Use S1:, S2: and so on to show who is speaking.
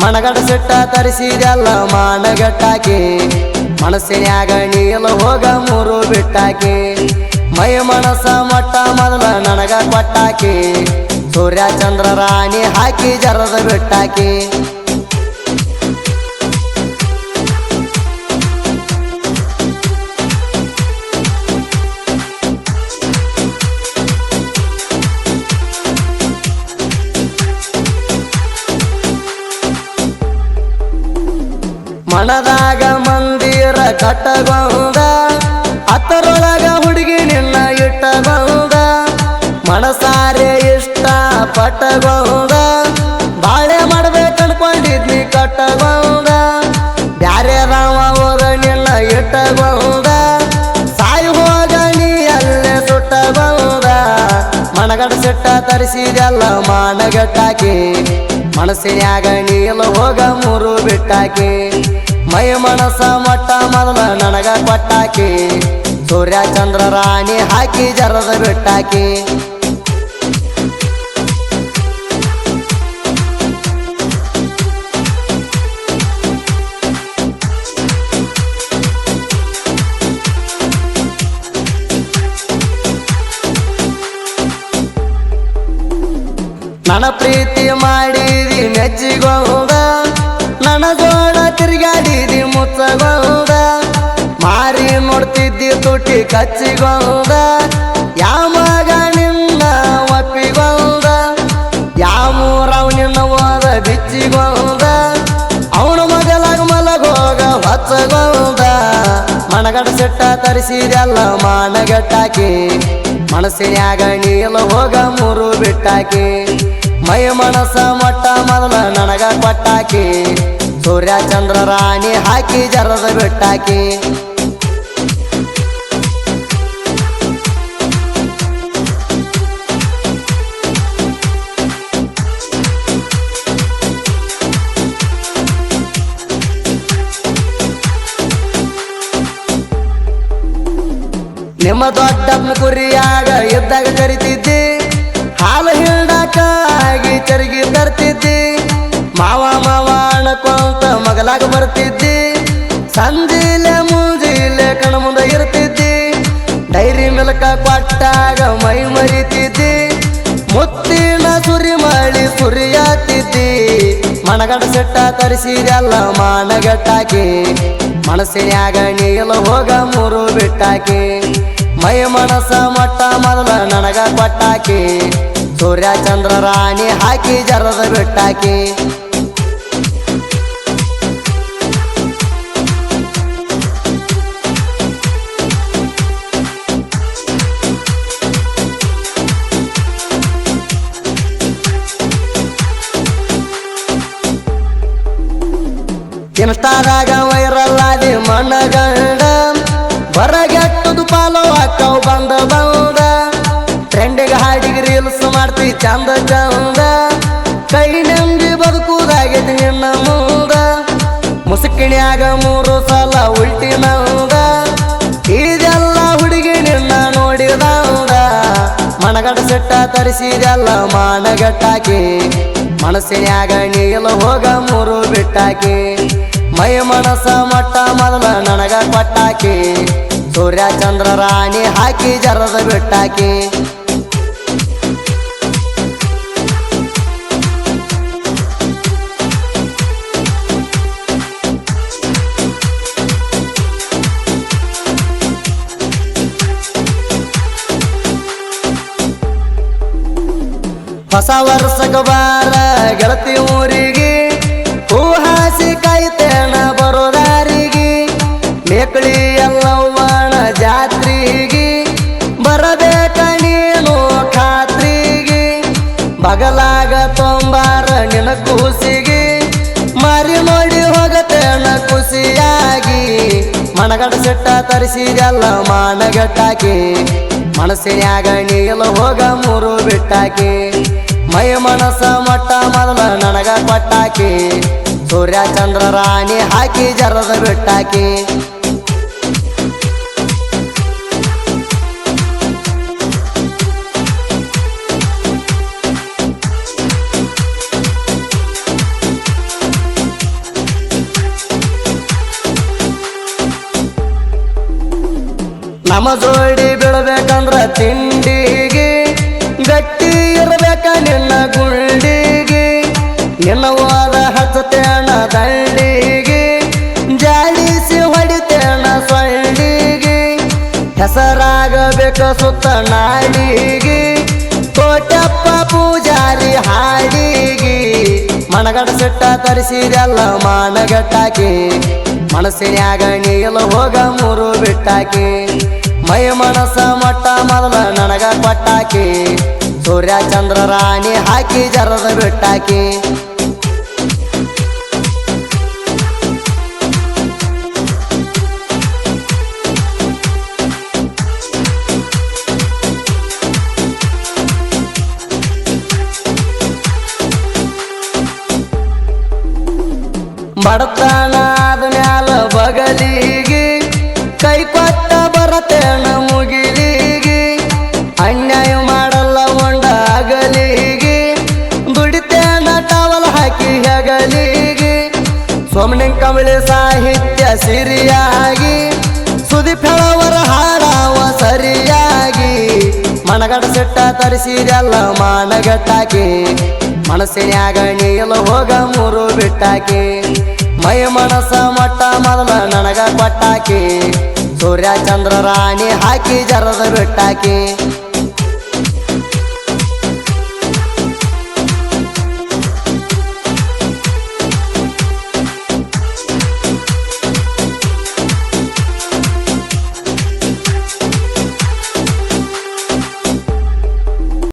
S1: ಮನಗಡ ಸಿಟ್ಟ ತರಿಸಿದೆಲ್ಲ ಮಾನಗಟ್ಟಾಕಿ ಮನಸ್ಸಿನ್ಯಾಗ ನೀಲ ಹೋಗ ಮೂರು ಬಿಟ್ಟಾಕಿ ಮೈ ಮನಸ ಮಟ್ಟ ಮೊದಲ ನನಗ ಕೊಟ್ಟಾಕಿ ಸೂರ್ಯ ಚಂದ್ರ ರಾಣಿ ಹಾಕಿ ಜರದ ಬಿಟ್ಟಾಕಿ ಮನದಾಗ ಮಂದಿರ ಕಟ್ಟಬಹುದ ಅದರೊಳಗ ಹುಡುಗಿ ನಿನ್ನ ಇಟ್ಟಬಹುದ ಮನಸಾರೆ ಇಷ್ಟ ಪಟ್ಟಬಹುದ ಬಾಳೆ ಮಾಡ್ಬೇಕನ್ಕೊಂಡಿದ್ನಿ ಕಟ್ಟಬಹುದ ಬ್ಯಾರೆ ರಾವ ಹೋದ ನಿನ್ನ ಇಟ್ಟಬಹುದ ಸಾಯಿ ಹೋಗ ನೀ ಅಲ್ಲೇ ಸುಟ್ಟಬಹುದ ಮನಗಡ ಸಿಟ್ಟ ತರಿಸಿದೆಲ್ಲ ಮಾನಗಟ್ಟಾಕಿ ಮನಸ್ಸಿನ್ಯಾಗ ನೀಲ ಹೋಗ ಮೂರು ಬಿಟ್ಟಾಕಿ ಮೈ ಮನಸ ಮಟ್ಟ ಮೊದಲ ನನಗ ಕೊಟ್ಟಾಕಿ ಸೂರ್ಯ ಚಂದ್ರ ರಾಣಿ ಹಾಕಿ ಜರದ ಬಿಟ್ಟಾಕಿ ನನ್ನ ಪ್ರೀತಿ ಮಾಡಿದಿ ಮೆಚ್ಚಿಗೋದ ನನ್ನ ಜೋಡ ತಿರುಗಾಡಿದಿ ಮುಚ್ಚಗೋದ ಮಾರಿ ನೋಡ್ತಿದ್ದಿ ತುಟಿ ಕಚ್ಚಿಗೋದ ಯಾವಾಗ ನಿನ್ನ ಒಪ್ಪಿಗೋದ ಯಾವೂರವ್ ನಿನ್ನ ಹೋದ ಬಿಚ್ಚಿಗೋದ ಅವನ ಮಗಲಾಗ ಮಲಗೋಗ ಹೊಚ್ಚಗೋದ ಮನಗಡ ಸಿಟ್ಟ ತರಿಸಿದೆಲ್ಲ ಮಾನಗಟ್ಟಾಕಿ ಮನಸ್ಸಿನ್ಯಾಗ ನೀಲ ಹೋಗ ಮೂರು ಬಿಟ್ಟಾಕಿ ಮೈ ಮನಸ ಮಟ್ಟ ಮೊದಲ ನನಗ ಕೊಟ್ಟಾಕಿ ಸೂರ್ಯ ಚಂದ್ರ ರಾಣಿ ಹಾಕಿ ಜರದ ಬಿಟ್ಟಾಕಿ ನಿಮ್ಮ ದೊಡ್ಡಪ್ಪನ ಕುರಿಯಾಗ ಇದ್ದಾಗ ಕರಿತಿದ್ದಿ ಹಾಲು ಹಿಂಡಕ್ಕಾಗಿ ಚರಗಿ ತರ್ತಿದ್ದಿ ಮಾವ ಮಾವ ಅಣಕೊಂತ ಮಗಲಾಗ ಬರ್ತಿದ್ದಿ ಸಂಜಿಲೆ ಮುಂಜಿಲೆ ಕಣ ಮುಂದೆ ಇರ್ತಿದ್ದಿ ಡೈರಿ ಮಿಲ್ಕ ಕೊಟ್ಟಾಗ ಮೈ ಮರಿತಿದ್ದಿ ಮುತ್ತಿನ ಸುರಿ ಮಳಿ ಸುರಿಯಾತಿದ್ದಿ ಮನಗಡ ಸಿಟ್ಟ ತರಿಸಿದೆಲ್ಲ ಮಾನಗಟ್ಟಾಕಿ ಮನಸ್ಸಿನ್ಯಾಗ ನೀಲ ಹೋಗ ಮೂರು ಬಿಟ್ಟಾಕಿ ಮೈ ಮನಸ ಮಟ್ಟ ಮೊದಲ ನನಗ ಕೊಟ್ಟಾಕಿ ಸೂರ್ಯ ಚಂದ್ರ ರಾಣಿ ಹಾಕಿ ಜರದ ಬಿಟ್ಟಾಕಿ ಇನ್ಸ್ಟಾದಾಗ ವೈರಲ್ ಆದಿ ಮನಗಂಡ ಬರಗೆಟ್ಟದು ಪಾಲೋ ಹಾಕವ್ ಬಂದ ಬಂದ ಟ್ರೆಂಡಿಗೆ ಹಾಡಿಗೆ ರೀಲ್ಸ್ ಮಾಡ್ತಿ ಚಂದ ಚಂದ ಕೈ ನಂಬಿ ಬದುಕುದಾಗೈತಿ ನಿನ್ನ ಮುಂದ ಮುಸುಕಿಣ್ಯಾಗ ಮೂರು ಸಲ ಉಲ್ಟಿ ನೌದ ಇದೆಲ್ಲ ಹುಡುಗಿ ನಿನ್ನ ನೋಡಿದೌದ ಮನಗಡ ಸಿಟ್ಟ ತರಿಸಿದೆಲ್ಲ ಮಾನಗಟ್ಟಾಕಿ ಮನಸ್ಸಿನ್ಯಾಗ ನೀಲ ಹೋಗ ಮೂರು ಬಿಟ್ಟಾಕಿ ಮೈ ಮನಸ ಮಟ್ಟ ಮೊದಲ ನನಗ ಕೊಟ್ಟಾಕಿ ಸೂರ್ಯ ಚಂದ್ರ ರಾಣಿ ಹಾಕಿ ಜರದ ಬಿಟ್ಟಾಕಿ ಹೊಸ ವರ್ಷಕ ಬಾರ ಗೆಳತಿ ಊರಿಗೆ ಹೂ ಹಾಸಿ ಕಾಯ್ತೇನ ಬರೋದಾರಿಗೆ ಮೇಕಳಿ ಎಲ್ಲವ್ವನ ಜಾತ್ರಿಗೆ ಬರಬೇಕ ನೀನು ಖಾತ್ರಿಗೆ ಬಗಲಾಗ ತೊಂಬಾರ ನಿನ ಕೂಸಿಗೆ ಮಾರಿ ನೋಡಿ ಹೋಗತೇನ ಖುಷಿಯಾಗಿ ಮನಗಡ ಸಿಟ್ಟ ತರಿಸಿದೆಲ್ಲ ಮಾನಗಟ್ಟಾಕಿ ಮನಸ್ಸಿನ್ಯಾಗ ನೀಲ ಹೋಗ ಮೂರು ಬಿಟ್ಟಾಕಿ ಮೈ ಮನಸ ಮಟ್ಟ ಮೊದಲ ನನಗ ಕೊಟ್ಟಾಕಿ ಸೂರ್ಯ ಚಂದ್ರ ರಾಣಿ ಹಾಕಿ ಜರದ ಬಿಟ್ಟಾಕಿ ನಮ್ಮ ಜೋಡಿ ಬೀಳ್ಬೇಕಂದ್ರ ತಿಂಡಿಗೆ ಗಟ್ಟಿ ಇರ್ಬೇಕ ನಿನ್ನ ಗುಂಡಿಗೆ ನಿನ್ನ ವಾರ ಹಚ್ಚತೇಣ ದಂಡಿಗೆ ಜಾಡಿಸಿ ಹೊಡಿತೇಣ ಸೊಳ್ಳಿಗೆ ಹೆಸರಾಗಬೇಕ ಸುತ್ತ ನಾಡಿಗೆ ಕೋಟಪ್ಪ ಪೂಜಾರಿ ಹಾಡಿಗೆ ಮನಗಡ ಸಿಟ್ಟ ತರಿಸಿದೆಲ್ಲ ಮಾನಗಟ್ಟಾಕಿ ಮನಸ್ಸಿನ್ಯಾಗ ನೀಲ ಹೋಗ ಮೂರು ಬಿಟ್ಟಾಕಿ ಮೈ ಮನಸ ಮಟ್ಟ ಮೊದಲ ನನಗ ಕೊಟ್ಟಾಕಿ ಸೂರ್ಯ ಚಂದ್ರ ರಾಣಿ ಹಾಕಿ ಜರದ ಬಿಟ್ಟಾಕಿ ಬಡತನಾದ ಮ್ಯಾಲ ಬಗಲಿಗೆ ಕೈ ಕೊಟ್ಟ ಬರತೇಣ ಮುಗಿಲಿಗೆ ಅನ್ಯಾಯ ಮಾಡಲ್ಲ ಒಂಡ ಅಗಲಿಗೆ ದುಡಿತೇಣ ಟವಲ್ ಹಾಕಿ ಹೆಗಲಿಗೆ ಸೋಮನಿಂಗ್ ಕಂಬಳಿ ಸಾಹಿತ್ಯ ಸಿರಿಯಾಗಿ ಸುದಿ ಫೆಳವರ ಹಾಡಾವ ಸರಿಯಾಗಿ ಮನಗಡ ಸಿಟ್ಟ ತರಿಸಿದೆಲ್ಲ ಮಾನಗಟ್ಟಾಕಿ ಮನಸ್ಸಿನ್ಯಾಗ ನೀಲ ಹೋಗ ಮೂರು ಬಿಟ್ಟಾಕಿ ಮೈ ಮನಸ ಮಟ್ಟ ಮೊದಲ ನನಗ ಕೊಟ್ಟಾಕಿ ಸೂರ್ಯ ಚಂದ್ರ ರಾಣಿ ಹಾಕಿ ಜರದ ಬಿಟ್ಟಾಕಿ